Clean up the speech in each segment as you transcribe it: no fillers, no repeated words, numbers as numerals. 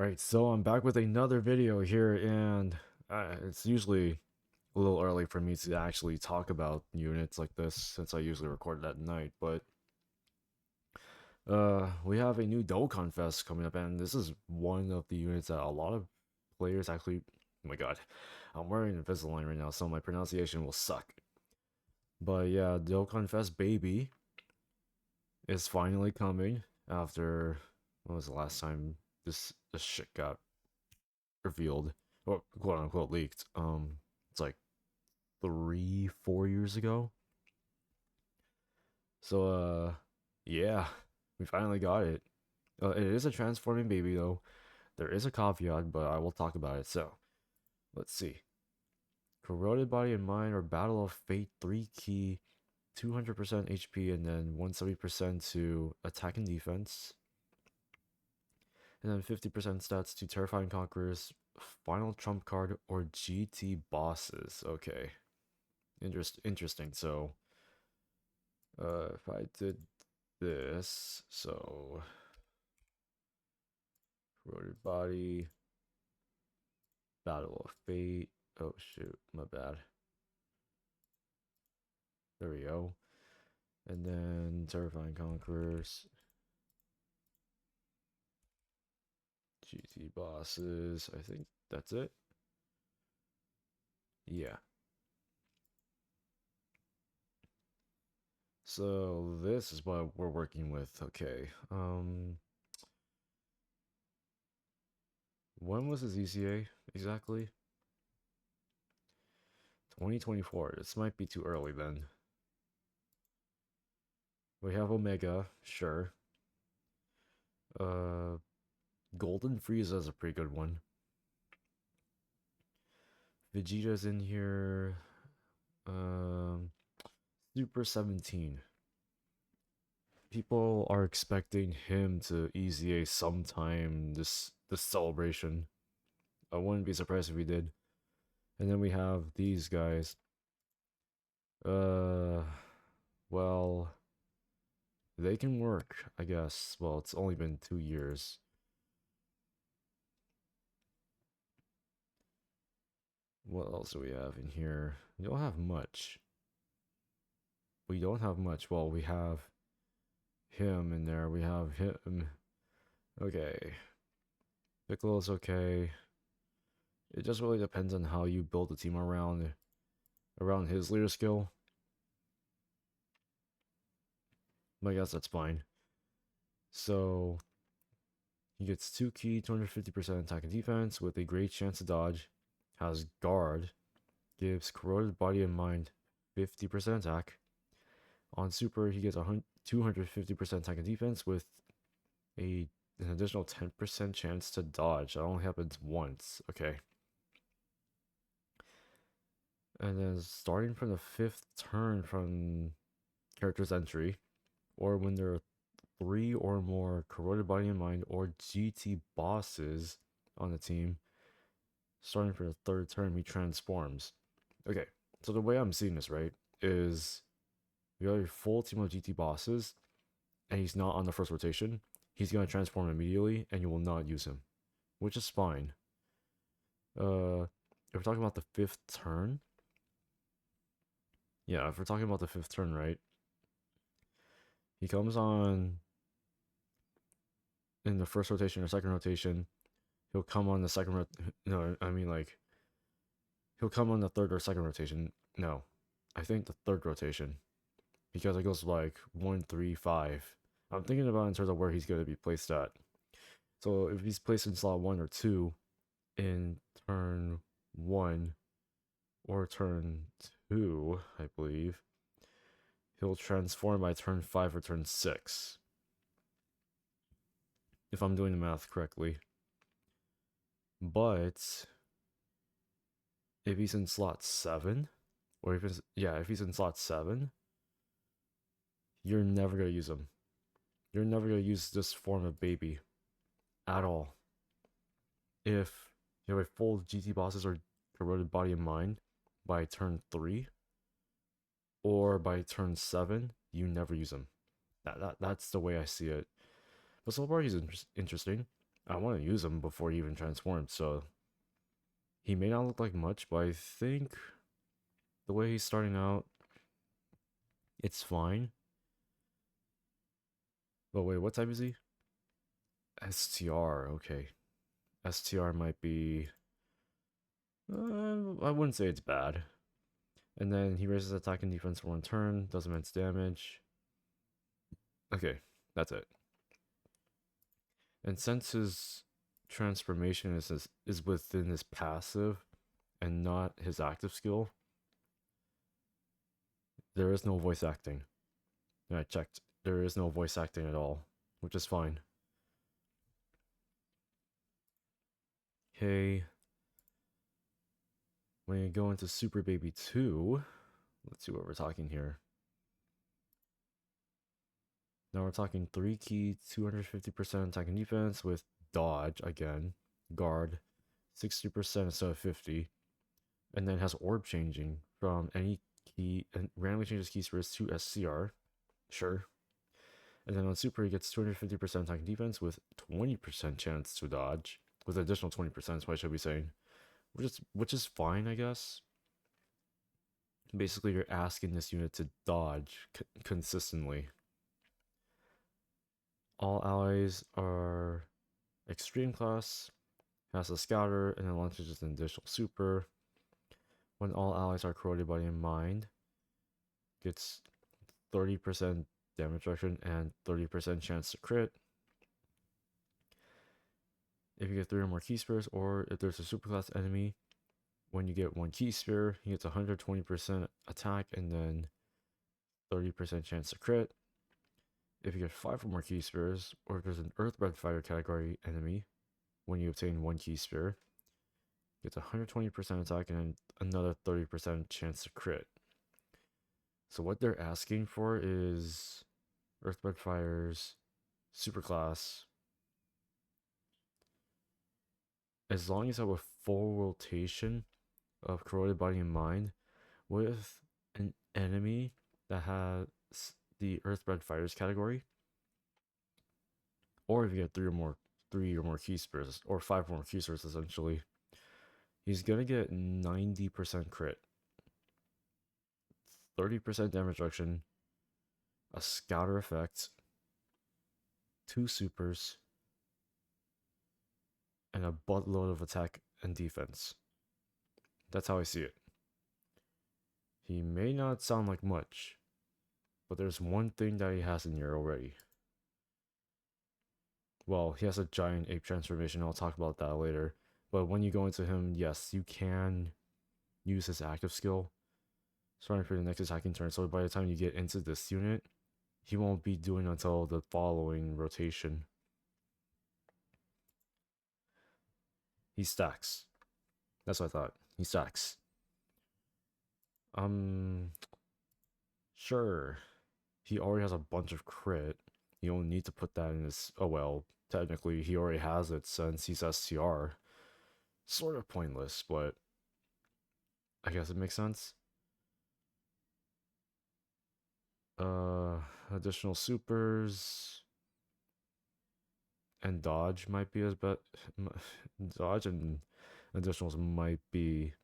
Alright, so I'm back with another video here, and it's usually a little early for me to actually talk about units like this since I usually record it at night, but we have a new Dokkan Fest coming up, and this is one of the units that a lot of players actually. Oh my god, I'm wearing Invisalign right now, so my pronunciation will suck. But yeah, Dokkan Fest Baby is finally coming after. When was the last time this shit got revealed or quote unquote leaked? It's like 3, 4 years ago. So yeah, we finally got it. It is a transforming baby though. There is a caveat, but I will talk about it. So let's see. Corroded Body and Mind or Battle of Fate 3 key, 200% HP and then 170% to attack and defense. And then 50% stats to Terrifying Conquerors, Final Trump card, or GT bosses. Okay. Interesting. So if I did this, so corroded body, battle of fate. Oh shoot, my bad. There we go. And then terrifying conquerors, GT bosses. I think that's it. Yeah. So this is what we're working with. Okay. When was his ECA exactly? 2024. This might be too early then. We have Omega, sure. Uh, Golden Frieza is a pretty good one. Vegeta's in here. Um, Super 17. People are expecting him to EZA sometime this celebration. I wouldn't be surprised if he did. And then we have these guys. Uh, well, they can work, I guess. Well, it's only been 2 years. What else do we have in here? We don't have much. We don't have much. Well, we have him in there. We have him. Okay. Piccolo's okay. It just really depends on how you build the team around his leader skill. I guess that's fine. So he gets 2 key, 250% attack and defense with a great chance to dodge. Has guard, gives corroded body and mind 50% attack. On super, he gets 250% attack and defense with an additional 10% chance to dodge. That only happens once. Okay. And then starting from the 5th turn from character's entry, or when there are 3 or more corroded body and mind or GT bosses on the team, starting for the 3rd turn, he transforms. Okay, so the way I'm seeing this, right, is you have a full team of GT bosses, and he's not on the first rotation. He's going to transform immediately, and you will not use him, which is fine. If we're talking about the 5th turn, yeah, if we're talking about the 5th turn, right, he comes on in the first rotation or second rotation. He'll come on the second. No, I mean like he'll come on the 3rd or second rotation. No, I think the 3rd rotation because it goes like 1, 3, 5. I'm thinking about in terms of where he's going to be placed at. So if he's placed in slot 1 or 2 in turn 1 or turn 2, I believe, he'll transform by turn 5 or turn 6. If I'm doing the math correctly. But if he's in slot 7, or if he's in slot 7, you're never gonna use him. You're never gonna use this form of baby at all. If you have a full GT bosses or corroded body and mind by turn 3 or by turn 7, you never use him. That's the way I see it. But so far he's interesting. I want to use him before he even transforms, so he may not look like much, but I think the way he's starting out, it's fine. But wait, what type is he? STR, okay. STR might be. I wouldn't say it's bad. And then he raises attack and defense for 1 turn, does immense damage. Okay, that's it. And since his transformation is within his passive and not his active skill, there is no voice acting. And I checked, there is no voice acting at all, which is fine. Okay. When you go into Super Baby 2, let's see what we're talking here. Now we're talking 3 key, 250% attack and defense with dodge again, guard, 60% instead of 50, and then has orb changing from any key and randomly changes key spirits to SCR. Sure. And then on super, he gets 250% attack and defense with 20% chance to dodge, with additional 20%, is what I should be saying, which is fine, I guess. Basically, you're asking this unit to dodge consistently. All allies are extreme class, has a scouter, and then launches just an additional super. When all allies are corroded body and mind, gets 30% damage reduction and 30% chance to crit. If you get 3 or more key spears, or if there's a superclass enemy, when you get 1 key spear, he gets 120% attack and then 30% chance to crit. If you get 5 or more key spears, or if there's an Earthbred Fighter category enemy, when you obtain 1 key spear, gets 120% attack and another 30% chance to crit. So what they're asking for is Earthbred Fighters, Superclass. As long as I have a full rotation of Corroded Body and Mind with an enemy that has the Earthbred Fighters category, or if you get 3 or more key spears, or 5 or more key spears essentially, he's gonna get 90% crit, 30% damage reduction, a scouter effect, 2 supers, and a buttload of attack and defense. That's how I see it. He may not sound like much, but there's one thing that he has in here already. Well, he has a giant ape transformation. I'll talk about that later. But when you go into him, yes, you can use his active skill starting for the next attacking turn. So by the time you get into this unit, he won't be doing until the following rotation. He stacks. That's what I thought. He stacks. Sure. He already has a bunch of crit. You don't need to put that in his. Oh well, technically he already has it since he's STR. Sort of pointless, but I guess it makes sense. Additional supers and dodge might be dodge and additionals might be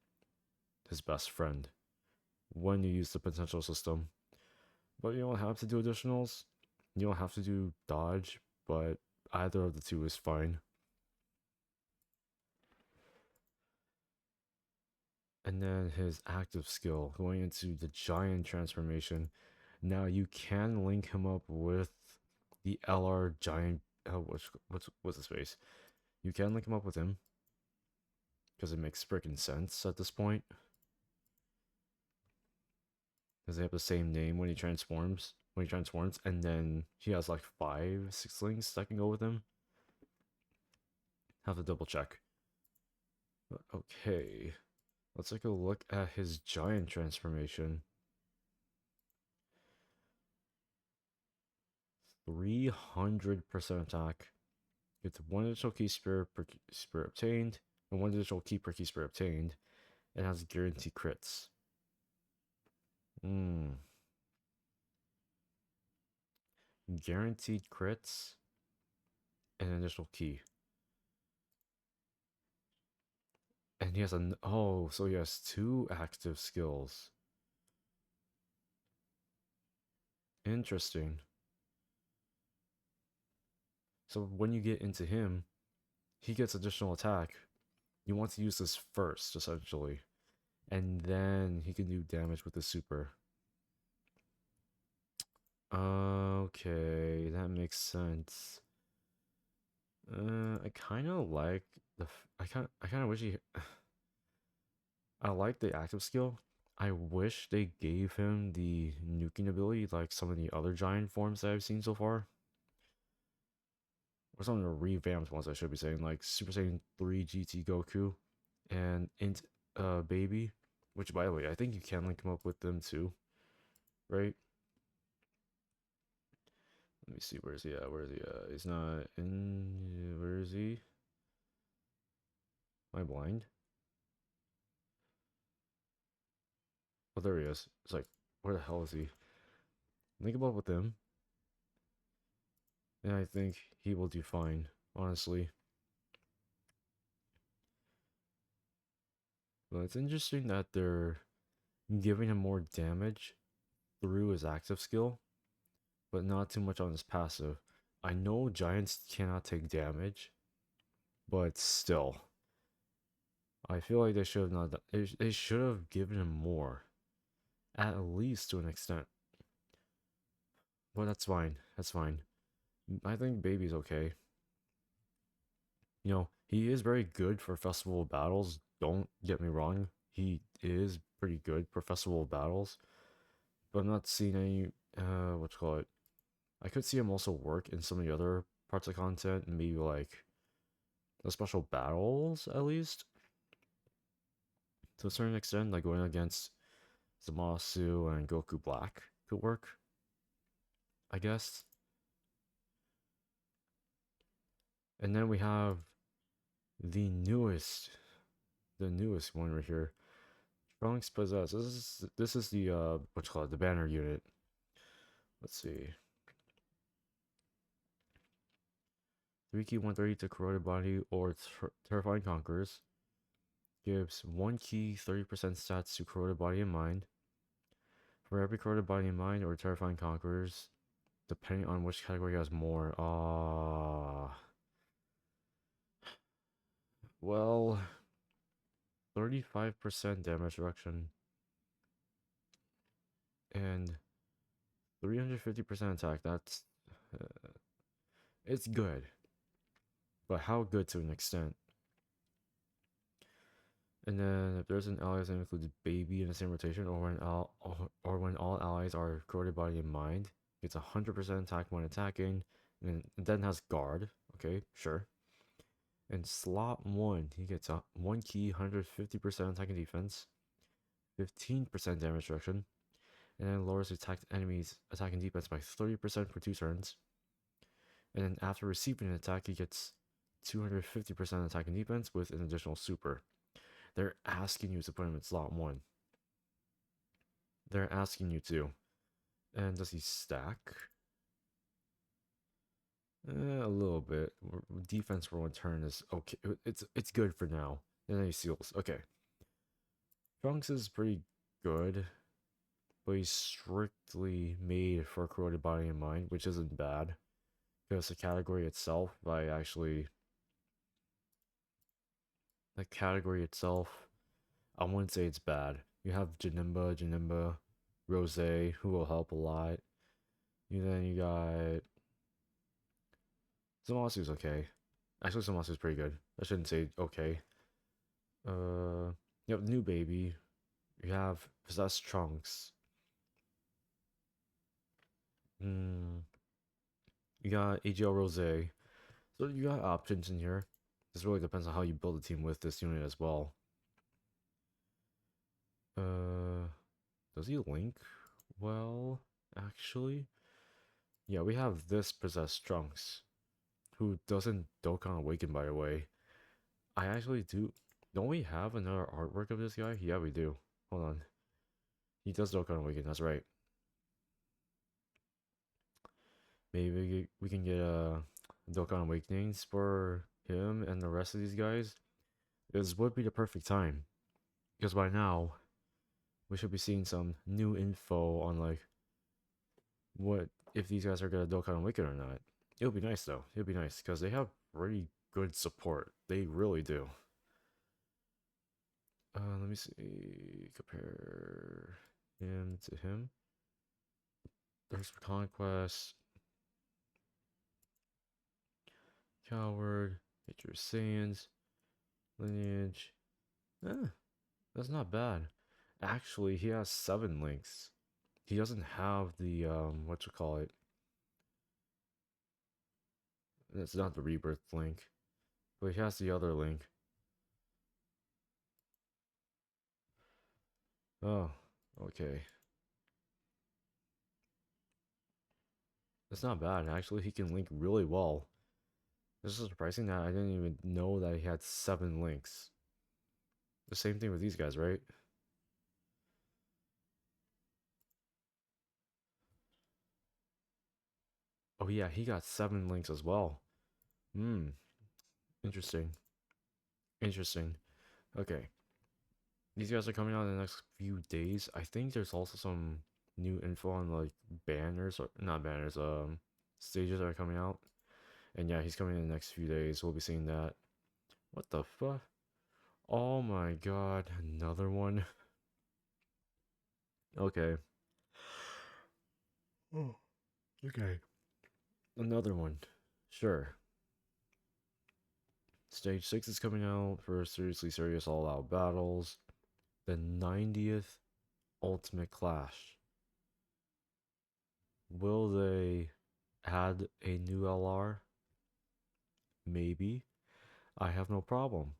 his best friend when you use the potential system. But you don't have to do additionals. You don't have to do dodge, but either of the two is fine. And then his active skill going into the giant transformation. Now you can link him up with the LR giant. What's his face? You can link him up with him because it makes freaking sense at this point. Because they have the same name when he transforms. And then he has like 5, 6 links that can go with him. Have to double check. But okay, let's take a look at his giant transformation. 300% attack. Gets 1 additional key spear per key spear obtained, and 1 additional key per key spear obtained. And has guaranteed crits. Guaranteed crits and an additional key. And he has an oh, so he has two active skills. Interesting. So when you get into him, he gets additional attack. You want to use this first, essentially. And then he can do damage with the super. Okay, that makes sense. I kind of like I kind of wish he. I like the active skill. I wish they gave him the nuking ability like some of the other giant forms that I've seen so far. Or some of the revamped ones, I should be saying, like Super Saiyan 3 GT Goku and Int Baby. Which, by the way, I think you can link him up with them too, right? Let me see, where is he at? Where is he at? He's not in. Where is he? Am I blind? Oh, there he is. It's like, where the hell is he? Link him up with him, and I think he will do fine, honestly. But it's interesting that they're giving him more damage through his active skill, but not too much on his passive. I know giants cannot take damage, but still, I feel like they should have not. They should have given him more, at least to an extent. But that's fine. That's fine. I think Baby's okay. You know, he is very good for festival battles. Don't get me wrong. He is pretty good for festival battles. But I'm not seeing any what you call it. I could see him also work in some of the other parts of content, maybe like the special battles at least. To a certain extent, like going against Zamasu and Goku Black could work, I guess. And then we have the newest one right here. Trunks possess. This is the what you call it, the banner unit. Let's see. 3 key 130 to corroded body or terrifying conquerors. Gives 1 key 30% stats to corroded body and mind. For every corroded body and mind or terrifying conquerors, depending on which category has more. Well, 35% damage reduction and 350% attack. That's it's good, but how good to an extent? And then if there's an ally that includes baby in the same rotation, or when all allies are corroded body and mind, it's 100% attack when attacking, and then has guard. Okay, sure. And slot one, he gets a 1 key, 150% attack and defense, 15% damage reduction, and then lowers attacked enemies attack and defense by 30% for 2 turns. And then after receiving an attack, he gets 250% attack and defense with an additional super. They're asking you to put him in slot one. They're asking you to. And does he stack? A little bit. Defense for 1 turn is okay. It's good for now. And then he seals. Okay. Trunks is pretty good, but he's strictly made for corroded body and mind, which isn't bad. Because the category itself, the category itself, I wouldn't say it's bad. You have Janimba, Rose, who will help a lot. Then you got Zamasu's okay. Actually, Zamasu's pretty good. I shouldn't say okay. You have New Baby. You have Possessed Trunks. You got AGL Rose. So you got options in here. This really depends on how you build a team with this unit as well. Does he link well? Actually, yeah, we have this Possessed Trunks, who doesn't Dokkan Awaken, by the way. I actually do. Don't we have another artwork of this guy? Yeah, we do. Hold on. He does Dokkan Awaken, that's right. Maybe we can get Dokkan Awakenings for him and the rest of these guys. this would be the perfect time. Because by now, we should be seeing some new info on like what if these guys are gonna Dokkan Awaken or not. It'll be nice though. It'll be nice because they have pretty good support. They really do. Let me see. Compare him to him. There's for Conquest, Coward, Nature Saiyans, Lineage. Eh, that's not bad. Actually, he has 7 links. He doesn't have the what you call it. It's not the rebirth link, but he has the other link. Oh, okay. That's not bad. Actually, he can link really well. This is surprising that I didn't even know that he had 7 links. The same thing with these guys, right? Oh yeah, he got 7 links as well. Hmm. Interesting. Interesting. Okay. These guys are coming out in the next few days. I think there's also some new info on like banners or not banners, stages that are coming out. And yeah, he's coming in the next few days. We'll be seeing that. What the fuck? Oh my god, another one. Okay. Oh, okay. Another one. Sure. Stage 6 is coming out for Seriously Serious All Out Battles. The 90th Ultimate Clash. Will they add a new LR? Maybe. I have no problem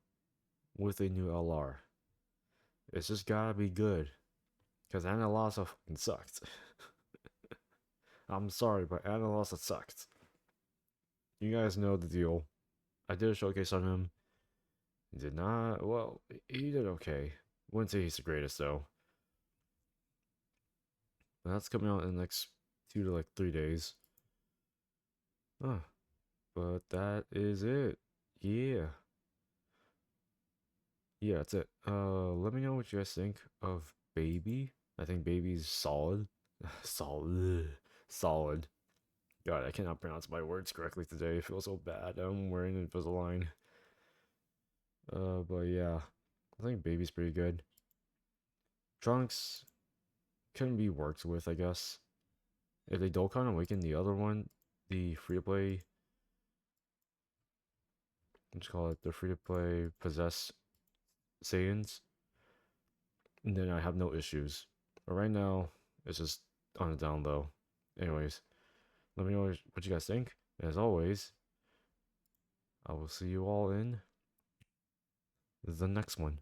with a new LR. It's just gotta be good. Because Analosa fucking sucked. I'm sorry, but Analosa sucked. You guys know the deal. I did a showcase on him. He did not. Well, he did okay. Wouldn't say he's the greatest though. But that's coming out in the next 2 to 3 days. Huh. But that is it. Yeah. Yeah, that's it. Let me know what you guys think of Baby. I think Baby's solid. Solid. Solid. God, I cannot pronounce my words correctly today. I feel so bad. I'm wearing Invisalign. But yeah. I think Baby's pretty good. Trunks can be worked with, I guess. If they Dokkan Awaken the other one, the free to play, let's call it the free to play possess Saiyans, then I have no issues. But right now, it's just on the down low. Anyways, let me know what you guys think. As always, I will see you all in the next one.